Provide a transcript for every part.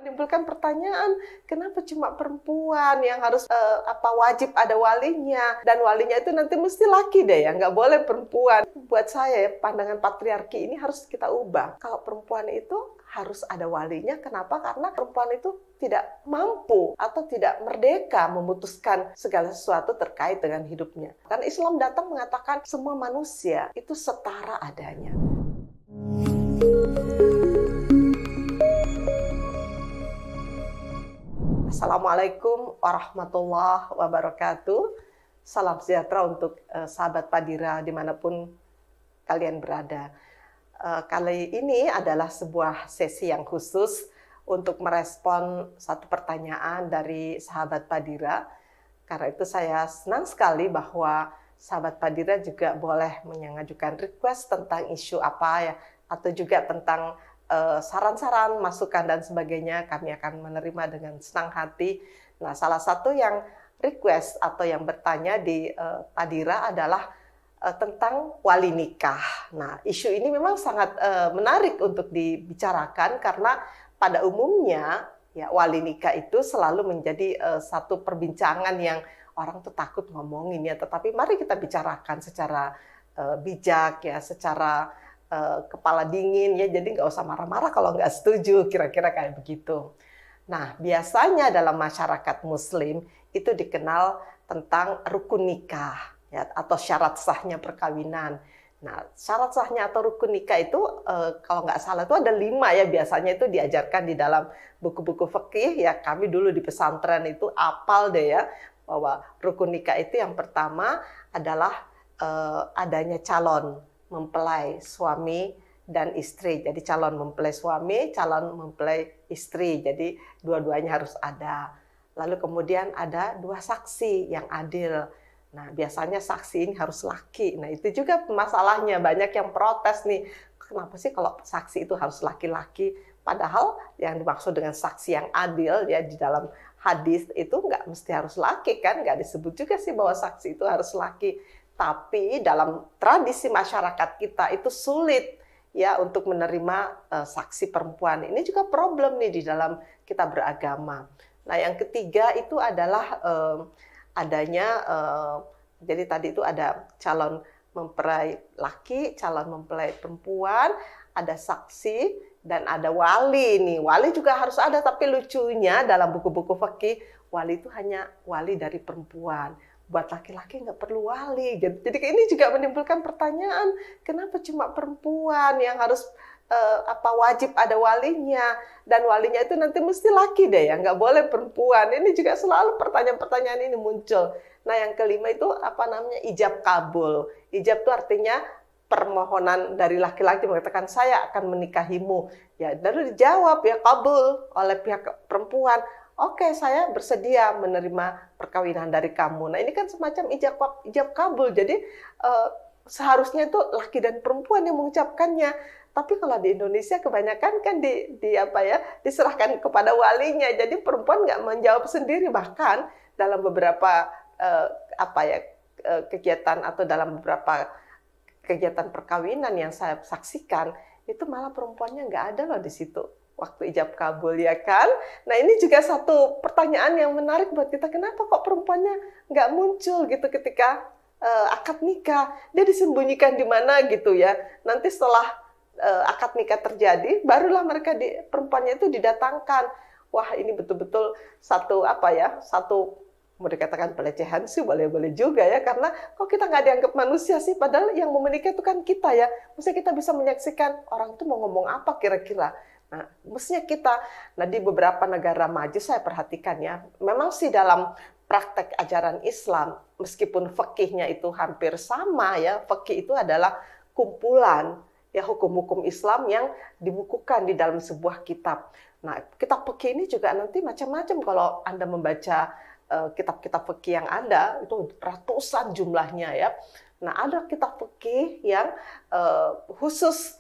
Menimbulkan pertanyaan, kenapa cuma perempuan yang harus wajib ada walinya, dan walinya itu nanti mesti laki deh ya, nggak boleh perempuan. Buat saya ya, pandangan patriarki ini harus kita ubah. Kalau perempuan itu harus ada walinya, kenapa? Karena perempuan itu tidak mampu atau tidak merdeka memutuskan segala sesuatu terkait dengan hidupnya. Karena Islam datang mengatakan semua manusia itu setara adanya. Assalamualaikum warahmatullahi wabarakatuh. Salam sejahtera untuk sahabat Padira dimanapun kalian berada. Kali ini adalah sebuah sesi yang khusus untuk merespon satu pertanyaan dari sahabat Padira. Karena itu saya senang sekali bahwa sahabat Padira juga boleh mengajukan request tentang isu apa ya, atau juga tentang saran-saran, masukan dan sebagainya. Kami akan menerima dengan senang hati. Nah, salah satu yang request atau yang bertanya di Padira adalah tentang wali nikah. Nah, isu ini memang sangat menarik untuk dibicarakan karena pada umumnya ya wali nikah itu selalu menjadi satu perbincangan yang orang tuh takut ngomongin ya. Tetapi mari kita bicarakan secara bijak ya, secara kepala dingin ya, jadi nggak usah marah-marah kalau nggak setuju, kira-kira kayak begitu. Nah, biasanya dalam masyarakat Muslim itu dikenal tentang rukun nikah ya, atau syarat sahnya perkawinan. Nah, syarat sahnya atau rukun nikah itu kalau nggak salah itu ada 5 ya, biasanya itu diajarkan di dalam buku-buku fikih ya. Kami dulu di pesantren itu apal deh ya, bahwa rukun nikah itu yang pertama adalah adanya calon mempelai suami dan istri. Jadi calon mempelai suami, calon mempelai istri. Jadi dua-duanya harus ada. Lalu kemudian ada 2 saksi yang adil. Nah, biasanya saksi ini harus laki. Nah, itu juga masalahnya. Banyak yang protes nih. Kenapa sih kalau saksi itu harus laki-laki? Padahal yang dimaksud dengan saksi yang adil ya di dalam hadis itu nggak mesti harus laki kan? Nggak disebut juga sih bahwa saksi itu harus laki. Tapi dalam tradisi masyarakat kita itu sulit ya untuk menerima saksi perempuan. Ini juga problem nih di dalam kita beragama. Nah, yang ketiga itu adalah adanya jadi tadi itu ada calon mempelai laki, calon mempelai perempuan, ada saksi dan ada wali nih. Wali juga harus ada, tapi lucunya dalam buku-buku fikih wali itu hanya wali dari perempuan. Buat laki-laki nggak perlu wali. Jadi ini juga menimbulkan pertanyaan, kenapa cuma perempuan yang harus wajib ada walinya, dan walinya itu nanti mesti laki deh ya, nggak boleh perempuan. Ini juga selalu pertanyaan-pertanyaan ini muncul. Nah, yang kelima itu ijab kabul. Ijab itu artinya permohonan dari laki-laki mengatakan saya akan menikahimu. Ya, lalu dijawab ya kabul oleh pihak perempuan. Oke, saya bersedia menerima perkawinan dari kamu. Nah, ini kan semacam ijab kabul. Jadi seharusnya itu laki dan perempuan yang mengucapkannya. Tapi kalau di Indonesia kebanyakan kan diserahkan kepada walinya. Jadi perempuan nggak menjawab sendiri. Bahkan dalam beberapa kegiatan atau dalam beberapa kegiatan perkawinan yang saya saksikan, itu malah perempuannya nggak ada loh di situ waktu ijab kabul ya kan. Nah, ini juga satu pertanyaan yang menarik buat kita. Kenapa kok perempuannya nggak muncul gitu ketika akad nikah? Dia disembunyikan di mana gitu ya. Nanti setelah akad nikah terjadi, barulah perempuannya itu didatangkan. Wah, ini betul-betul satu mau dikatakan pelecehan sih boleh-boleh juga ya, karena kok kita nggak dianggap manusia sih, padahal yang mau menikah itu kan kita ya. Mestinya kita bisa menyaksikan orang itu mau ngomong apa kira-kira. Nah, mestinya kita, di beberapa negara maju saya perhatikan ya, memang sih dalam praktek ajaran Islam, meskipun fikihnya itu hampir sama ya, fikih itu adalah kumpulan ya hukum-hukum Islam yang dibukukan di dalam sebuah kitab. Nah, kitab fikih ini juga nanti macam-macam kalau Anda membaca kitab-kitab fikih yang ada, itu ratusan jumlahnya ya. Nah, ada kitab fikih yang khusus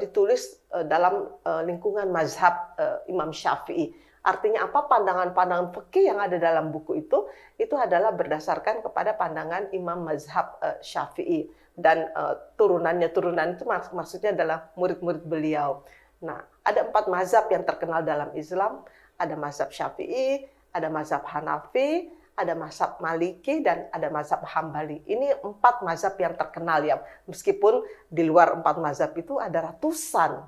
ditulis dalam lingkungan mazhab Imam Syafi'i. Artinya apa? Pandangan-pandangan fikih yang ada dalam buku itu adalah berdasarkan kepada pandangan Imam mazhab Syafi'i. Dan turunan itu maksudnya adalah murid-murid beliau. Nah, ada 4 mazhab yang terkenal dalam Islam. Ada mazhab Syafi'i, ada mazhab Hanafi, ada mazhab Maliki, dan ada mazhab Hambali. Ini 4 mazhab yang terkenal ya. Meskipun di luar 4 mazhab itu ada ratusan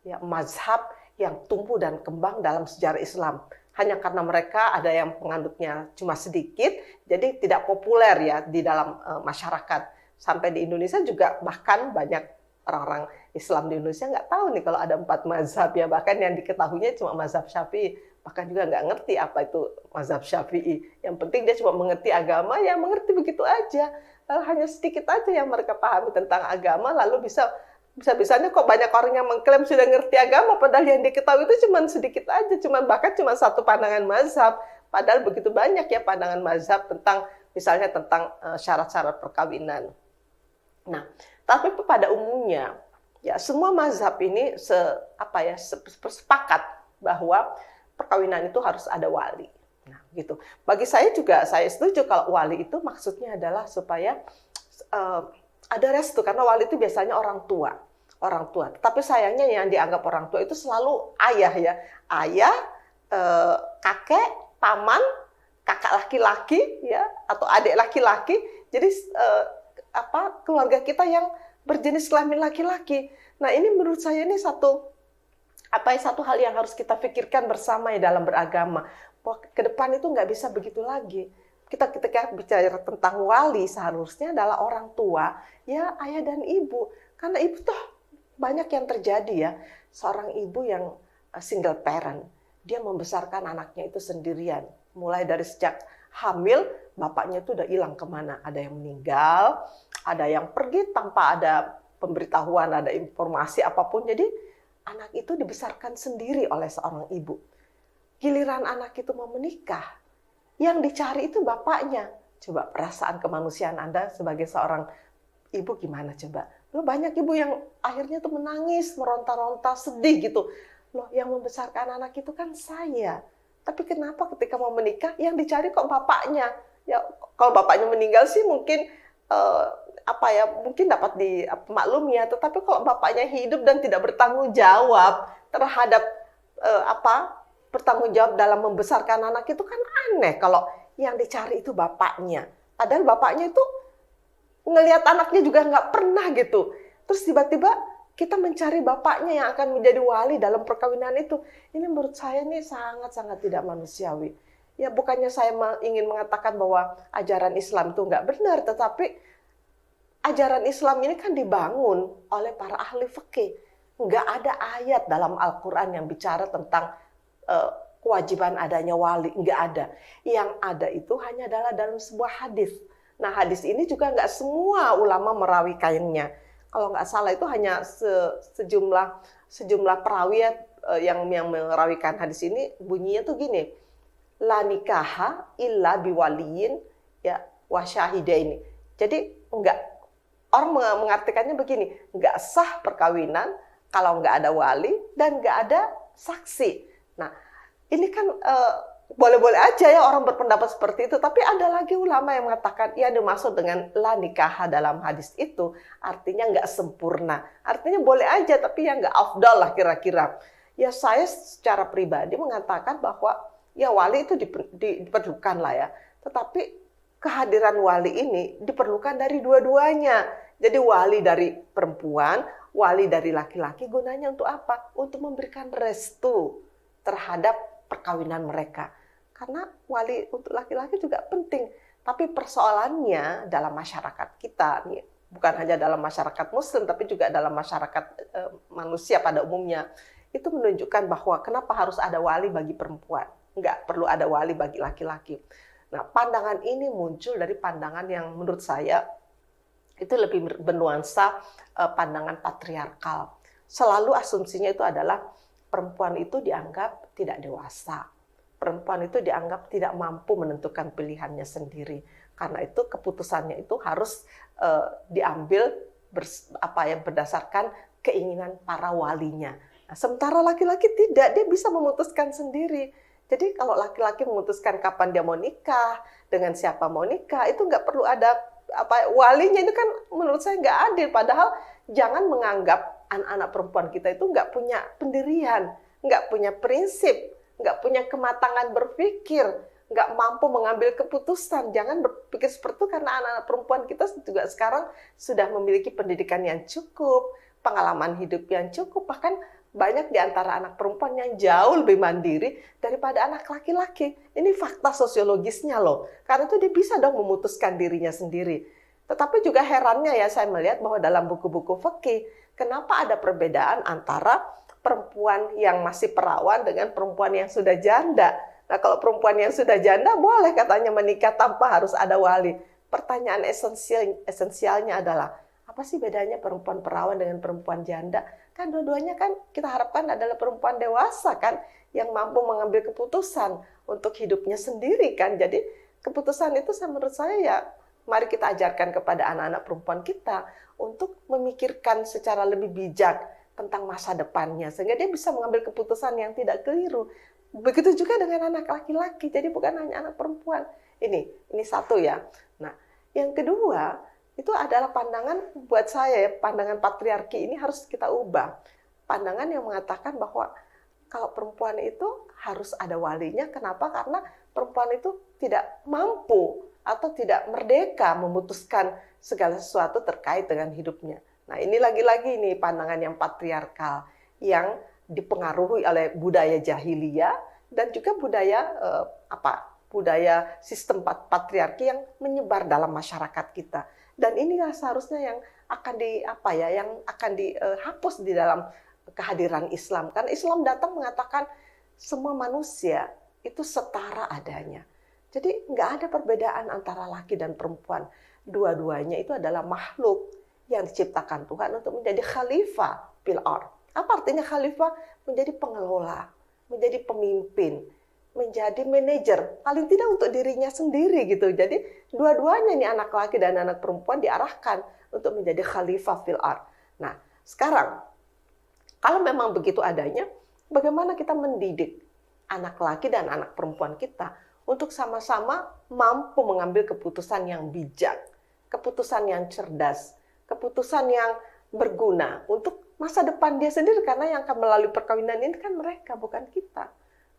ya mazhab yang tumbuh dan kembang dalam sejarah Islam. Hanya karena mereka ada yang penganutnya cuma sedikit, jadi tidak populer ya di dalam masyarakat. Sampai di Indonesia juga bahkan banyak orang-orang Islam di Indonesia nggak tahu nih kalau ada 4 mazhab ya. Bahkan yang diketahuinya cuma mazhab Syafi'i. Bahkan juga nggak ngerti apa itu mazhab Syafi'i. Yang penting dia cuma mengerti agama, ya mengerti begitu aja. Hanya sedikit aja yang mereka pahami tentang agama, lalu bisa-bisanya kok banyak orang yang mengklaim sudah ngerti agama, padahal yang diketahui itu cuma sedikit aja, bahkan cuma satu pandangan mazhab. Padahal begitu banyak ya pandangan mazhab tentang misalnya tentang syarat-syarat perkawinan. Nah, tapi pada umumnya ya semua mazhab ini sepakat bahwa perkawinan itu harus ada wali. Nah, gitu. Bagi saya juga saya setuju kalau wali itu maksudnya adalah supaya ada restu, karena wali itu biasanya orang tua. Tapi sayangnya yang dianggap orang tua itu selalu ayah ya. Ayah, kakek, paman, kakak laki-laki ya, atau adik laki-laki. Jadi keluarga kita yang berjenis kelamin laki-laki. Nah, ini menurut saya ini satu hal yang harus kita pikirkan bersama ya dalam beragama. Bahwa ke depan itu nggak bisa begitu lagi. Kita ketika bicara tentang wali seharusnya adalah orang tua, ya ayah dan ibu. Karena ibu tuh banyak yang terjadi ya. Seorang ibu yang single parent, dia membesarkan anaknya itu sendirian. Mulai dari sejak hamil, bapaknya itu udah hilang kemana. Ada yang meninggal, ada yang pergi tanpa ada pemberitahuan, ada informasi apapun. Jadi anak itu dibesarkan sendiri oleh seorang ibu. Giliran anak itu mau menikah, yang dicari itu bapaknya. Coba perasaan kemanusiaan Anda sebagai seorang ibu gimana coba? Loh, banyak ibu yang akhirnya tuh menangis, meronta-ronta, sedih gitu. Loh, yang membesarkan anak itu kan saya. Tapi kenapa ketika mau menikah yang dicari kok bapaknya? Ya kalau bapaknya meninggal sih mungkin mungkin dapat dimaklumi ya. Tetapi kalau bapaknya hidup dan tidak bertanggung jawab terhadap bertanggung jawab dalam membesarkan anak, itu kan aneh kalau yang dicari itu bapaknya. Padahal bapaknya itu ngelihat anaknya juga nggak pernah gitu. Terus tiba-tiba kita mencari bapaknya yang akan menjadi wali dalam perkawinan itu. Ini menurut saya ini sangat-sangat tidak manusiawi. Ya bukannya saya ingin mengatakan bahwa ajaran Islam itu nggak benar, tetapi ajaran Islam ini kan dibangun oleh para ahli fikih. Nggak ada ayat dalam Al-Quran yang bicara tentang kewajiban adanya wali, nggak ada. Yang ada itu hanya adalah dalam sebuah hadis. Nah, hadis ini juga nggak semua ulama merawikannya. Kalau nggak salah itu hanya sejumlah perawi yang merawikan hadis ini, bunyinya tuh gini, la nikaha illa biwaliyin ya wa syahidaini. Jadi orang mengartikannya begini, nggak sah perkawinan kalau nggak ada wali dan nggak ada saksi. Nah, ini kan boleh-boleh aja ya orang berpendapat seperti itu, tapi ada lagi ulama yang mengatakan ya dimaksud dengan la nikah dalam hadis itu artinya nggak sempurna. Artinya boleh aja, tapi ya nggak afdal lah kira-kira. Ya saya secara pribadi mengatakan bahwa ya wali itu diperlukan lah ya. Tetapi kehadiran wali ini diperlukan dari dua-duanya. Jadi wali dari perempuan, wali dari laki-laki gunanya untuk apa? Untuk memberikan restu terhadap perkawinan mereka. Karena wali untuk laki-laki juga penting. Tapi persoalannya dalam masyarakat kita, bukan hanya dalam masyarakat Muslim, tapi juga dalam masyarakat manusia pada umumnya, itu menunjukkan bahwa kenapa harus ada wali bagi perempuan. Nggak perlu ada wali bagi laki-laki. Nah, pandangan ini muncul dari pandangan yang menurut saya itu lebih bernuansa pandangan patriarkal. Selalu asumsinya itu adalah perempuan itu dianggap tidak dewasa. Perempuan itu dianggap tidak mampu menentukan pilihannya sendiri. Karena itu keputusannya itu harus diambil berdasarkan keinginan para walinya. Nah, sementara laki-laki tidak, dia bisa memutuskan sendiri. Jadi kalau laki-laki memutuskan kapan dia mau nikah, dengan siapa mau nikah, itu nggak perlu ada walinya. Itu kan menurut saya nggak adil. Padahal jangan menganggap anak-anak perempuan kita itu nggak punya pendirian, nggak punya prinsip, nggak punya kematangan berpikir, nggak mampu mengambil keputusan. Jangan berpikir seperti itu, karena anak-anak perempuan kita juga sekarang sudah memiliki pendidikan yang cukup, pengalaman hidup yang cukup, bahkan banyak di antara anak perempuan yang jauh lebih mandiri daripada anak laki-laki. Ini fakta sosiologisnya loh. Karena itu dia bisa dong memutuskan dirinya sendiri. Tetapi juga herannya ya, saya melihat bahwa dalam buku-buku fikih, kenapa ada perbedaan antara perempuan yang masih perawan dengan perempuan yang sudah janda. Nah, kalau perempuan yang sudah janda boleh katanya menikah tanpa harus ada wali. Pertanyaan esensialnya adalah, apa sih bedanya perempuan perawan dengan perempuan janda? Kan dua-duanya kan kita harapkan adalah perempuan dewasa kan, yang mampu mengambil keputusan untuk hidupnya sendiri kan. Jadi keputusan itu menurut saya ya, mari kita ajarkan kepada anak-anak perempuan kita untuk memikirkan secara lebih bijak tentang masa depannya, sehingga dia bisa mengambil keputusan yang tidak keliru. Begitu juga dengan anak laki-laki, jadi bukan hanya anak perempuan. Ini satu ya. Nah, yang kedua, itu adalah pandangan buat saya ya, pandangan patriarki ini harus kita ubah. Pandangan yang mengatakan bahwa kalau perempuan itu harus ada walinya. Kenapa? Karena perempuan itu tidak mampu atau tidak merdeka memutuskan segala sesuatu terkait dengan hidupnya. Nah, ini lagi-lagi nih pandangan yang patriarkal yang dipengaruhi oleh budaya jahiliyah dan juga budaya sistem patriarki yang menyebar dalam masyarakat kita. Dan inilah seharusnya yang akan dihapus di dalam kehadiran Islam. Karena Islam datang mengatakan semua manusia itu setara adanya. Jadi nggak ada perbedaan antara laki dan perempuan. Dua-duanya itu adalah makhluk yang diciptakan Tuhan untuk menjadi khalifah fil ardh. Apa artinya khalifah? Menjadi pengelola, menjadi pemimpin, menjadi manajer, paling tidak untuk dirinya sendiri gitu. Jadi dua-duanya nih, anak laki dan anak perempuan, diarahkan untuk menjadi khalifah fil ardh. Nah, sekarang kalau memang begitu adanya, bagaimana kita mendidik anak laki dan anak perempuan kita untuk sama-sama mampu mengambil keputusan yang bijak, keputusan yang cerdas, keputusan yang berguna untuk masa depan dia sendiri, karena yang akan melalui perkawinan ini kan mereka, bukan kita.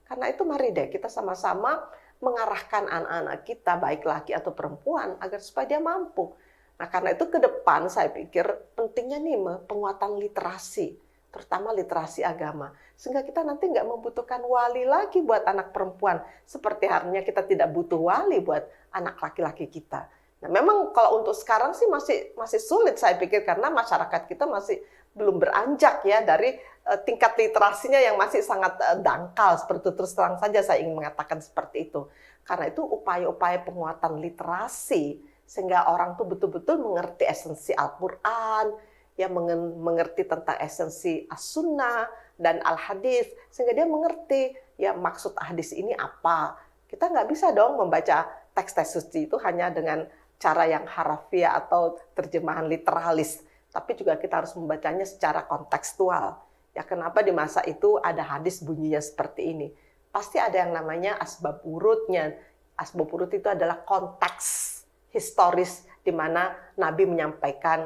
Karena itu mari deh kita sama-sama mengarahkan anak-anak kita, baik laki atau perempuan, agar supaya dia mampu. Nah, karena itu ke depan saya pikir pentingnya nih penguatan literasi, terutama literasi agama. Sehingga kita nanti nggak membutuhkan wali lagi buat anak perempuan, seperti halnya kita tidak butuh wali buat anak laki-laki kita. Nah, memang kalau untuk sekarang sih masih sulit saya pikir, karena masyarakat kita masih belum beranjak ya dari tingkat literasinya yang masih sangat dangkal seperti itu. Terus terang saja saya ingin mengatakan seperti itu. Karena itu upaya-upaya penguatan literasi sehingga orang tuh betul-betul mengerti esensi Al-Qur'an, ya mengerti tentang esensi As-Sunnah dan Al-Hadis, sehingga dia mengerti ya maksud hadis ini apa. Kita nggak bisa dong membaca teks-teks suci itu hanya dengan cara yang harafiah atau terjemahan literalis, tapi juga kita harus membacanya secara kontekstual. Ya, kenapa di masa itu ada hadis bunyinya seperti ini? Pasti ada yang namanya asbab urutnya. Asbab urut itu adalah konteks historis di mana Nabi menyampaikan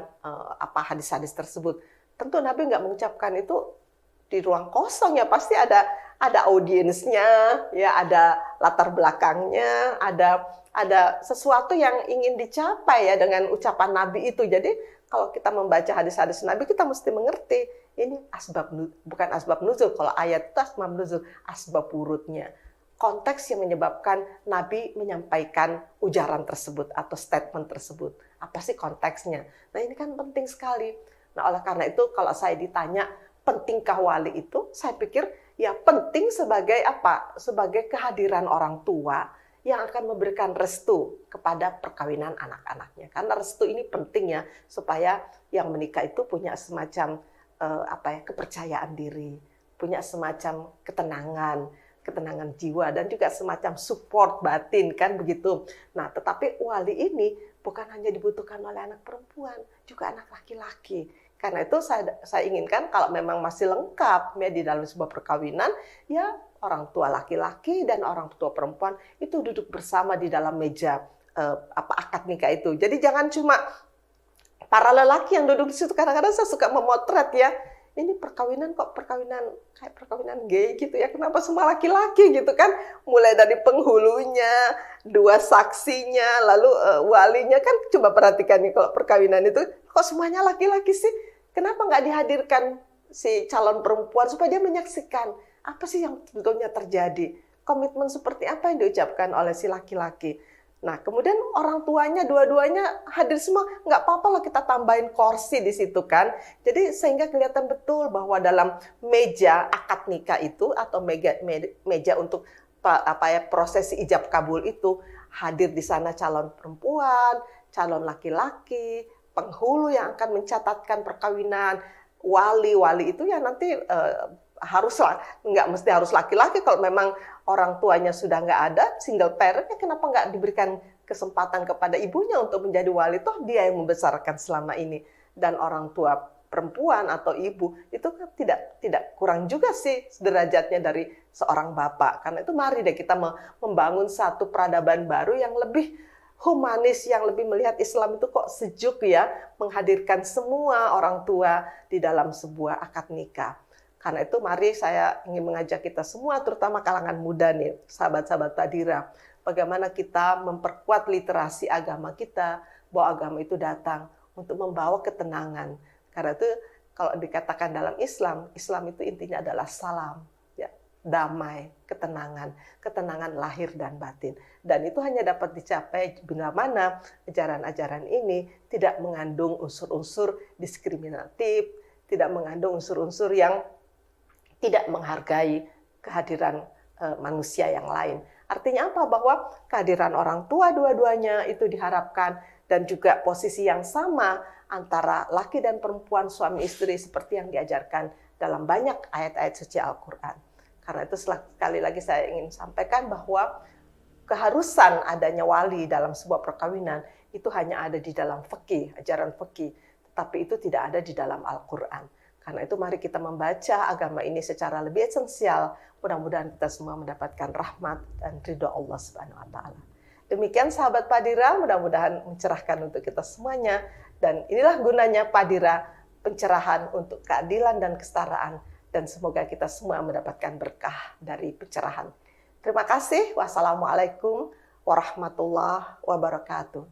hadis-hadis tersebut. Tentu Nabi nggak mengucapkan itu di ruang kosong ya, pasti ada audiensnya, ya ada latar belakangnya, ada sesuatu yang ingin dicapai ya dengan ucapan Nabi itu. Jadi kalau kita membaca hadis-hadis Nabi, kita mesti mengerti ini bukan asbab nuzul. Kalau ayat itu asbab nuzul, asbab urutnya. Konteks yang menyebabkan Nabi menyampaikan ujaran tersebut atau statement tersebut. Apa sih konteksnya? Nah, ini kan penting sekali. Nah, oleh karena itu kalau saya ditanya pentingkah wali itu, saya pikir ya penting sebagai apa? Sebagai kehadiran orang tua yang akan memberikan restu kepada perkawinan anak-anaknya. Karena restu ini penting ya, supaya yang menikah itu punya semacam kepercayaan diri, punya semacam ketenangan jiwa, dan juga semacam support batin, kan begitu. Nah, tetapi wali ini bukan hanya dibutuhkan oleh anak perempuan, juga anak laki-laki. Karena itu saya inginkan kalau memang masih lengkap ya di dalam sebuah perkawinan, ya orang tua laki-laki dan orang tua perempuan itu duduk bersama di dalam meja akad nikah itu. Jadi jangan cuma para lelaki yang duduk di situ. Kadang-kadang saya suka memotret ya, ini perkawinan kok perkawinan kayak perkawinan gay gitu ya, kenapa semua laki-laki gitu kan, mulai dari penghulunya, dua saksinya, lalu walinya kan, coba perhatikan nih kalau perkawinan itu kok semuanya laki-laki sih, kenapa nggak dihadirkan si calon perempuan supaya dia menyaksikan apa sih yang sebetulnya terjadi, komitmen seperti apa yang diucapkan oleh si laki-laki. Nah, kemudian orang tuanya dua-duanya hadir semua, nggak apa-apa lah kita tambahin kursi di situ kan. Jadi sehingga kelihatan betul bahwa dalam meja akad nikah itu atau meja untuk prosesi ijab kabul itu hadir di sana calon perempuan, calon laki-laki, penghulu yang akan mencatatkan perkawinan, wali itu ya nanti haruslah, nggak mesti harus laki-laki, kalau memang orang tuanya sudah nggak ada, single parent, ya kenapa nggak diberikan kesempatan kepada ibunya untuk menjadi wali, toh dia yang membesarkan selama ini. Dan orang tua perempuan atau ibu itu kan tidak kurang juga sih derajatnya dari seorang bapak. Karena itu mari deh kita membangun satu peradaban baru yang lebih humanis, yang lebih melihat Islam itu kok sejuk ya, menghadirkan semua orang tua di dalam sebuah akad nikah. Karena itu mari saya ingin mengajak kita semua, terutama kalangan muda nih, sahabat-sahabat Padira, bagaimana kita memperkuat literasi agama kita, bahwa agama itu datang untuk membawa ketenangan. Karena itu kalau dikatakan dalam Islam, Islam itu intinya adalah salam, ya, damai, ketenangan lahir dan batin. Dan itu hanya dapat dicapai bila mana ajaran-ajaran ini tidak mengandung unsur-unsur diskriminatif, tidak mengandung unsur-unsur yang tidak menghargai kehadiran manusia yang lain. Artinya apa? Bahwa kehadiran orang tua dua-duanya itu diharapkan, dan juga posisi yang sama antara laki dan perempuan, suami istri, seperti yang diajarkan dalam banyak ayat-ayat suci Al-Quran. Karena itu sekali lagi saya ingin sampaikan bahwa keharusan adanya wali dalam sebuah perkawinan itu hanya ada di dalam fikih, ajaran fikih, tetapi itu tidak ada di dalam Al-Quran. Karena itu mari kita membaca agama ini secara lebih esensial. Mudah-mudahan kita semua mendapatkan rahmat dan ridho Allah Subhanahu wa taala. Demikian sahabat Padira, mudah-mudahan mencerahkan untuk kita semuanya. Dan inilah gunanya Padira, pencerahan untuk keadilan dan kesetaraan. Dan semoga kita semua mendapatkan berkah dari pencerahan. Terima kasih. Wassalamualaikum warahmatullahi wabarakatuh.